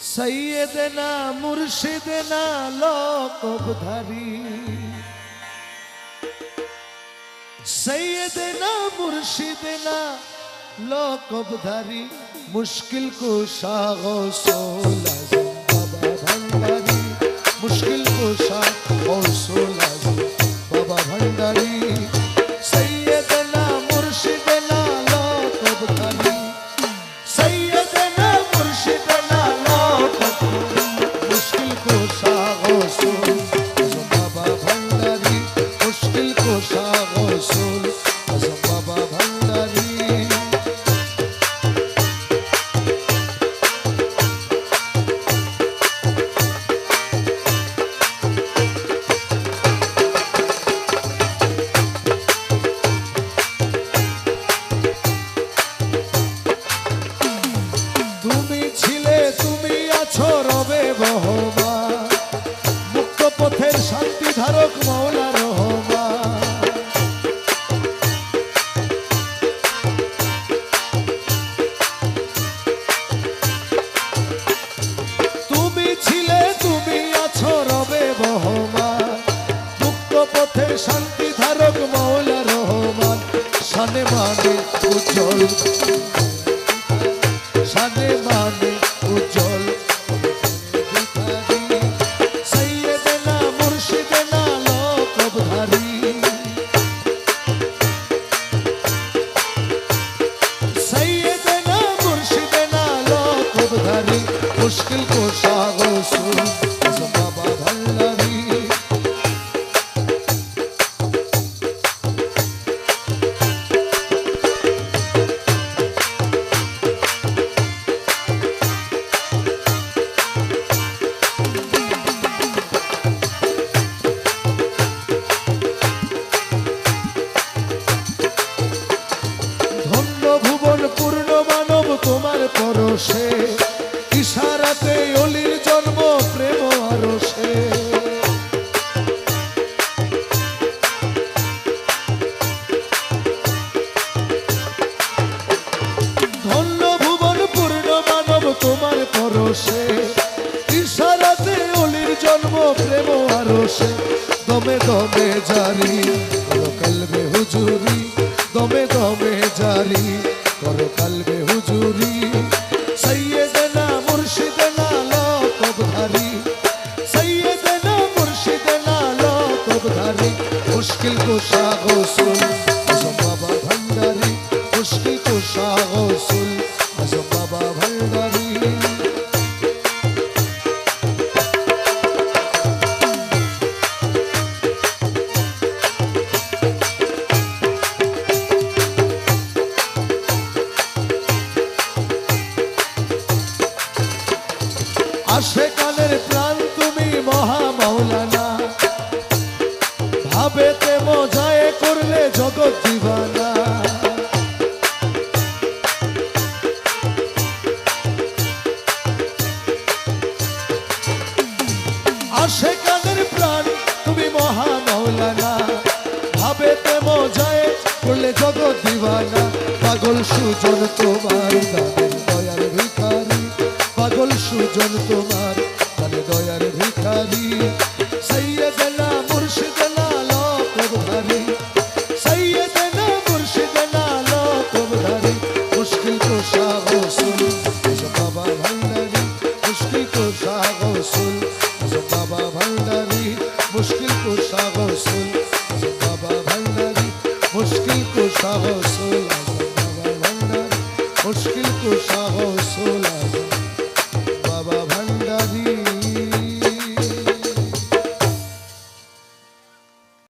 सैयदना मुर्शिदना लोकबधारी, सैयदना मुर्शिदना लोकबधारी, मुश्किल कुशा गौसुल आज़म बाबा भंडारी, मुश्किल कुशा गौसुल आज़म बाबा भंडारी, सैयदना मुर्शिदना लोकबधारी, सैयदना मुर्शिदना लोकबधारी, मुश्किल कुशा गौसुल आज़म बाबा भंडारी, मुश्किल कुशा गौसुल आज़म बाबा भंडारी। তুমি ছিলে তুমি আছো রবে বহমান, মুক্ত পথের শান্তি ধারক মাওলা রহমান। তুমি ছিলে তুমি আছো রবে বহমান, মুক্ত পথের শান্তি ধারক মাওলা রহমান। শানে মানে উজ্জ্বল, শানে মানে উজ্জ্বল, সৈয়দনা মুর্শিদনা লোকবধারী, সৈয়দনা মুর্শিদনা লোকবধারী, মুশকিল কুশা গৌসুল আযম বাবা ভন্ডারী। পূর্ণ মানব তোমার পরশে, ইশারাতে অলির জন্ম প্রেম আরশে। ধন্য ভুবন পূর্ণ মানব তোমার পরশে, ইশারাতে অলির জন্ম প্রেম আরশে। দমে দমে জারি করো কলবে হুজুরি, দমে দমে জারি করো কলবে হুজুরি, সৈয়দনা মুর্শিদনা লোকবধারী, সৈয়দনা মুর্শিদনা লোকবধারী, মুশকিল কুশা গৌসুল আযম বাবা ভন্ডারী, মুশকিল কুশা গৌসুল আযম বাবা ভন্ডারী। আশেকানের প্রাণ তুমি মহা মাওলানা, ভাবেতে মজায় করলে জগৎ দিবানা। আশেকানের প্রাণ তুমি মহা মাওলানা, ভাবেতে মজায় করলে জগৎ দিবানা। পাগল সুজন তোমার দানের দয়ার ভিখারি, পাগল সুজন তোমার দানে দয়ার ভিখারি, সৈয়দনা মুর্শিদনা লোকবধারী, সৈয়দনা মুর্শিদনা লোকবধারী, মুশকিল কুশা গৌসুল আযম বাবা ভন্ডারী, মুশকিল কুশা গৌসুল আযম বাবা ভন্ডারী, মুশকিল কুশা গৌসুল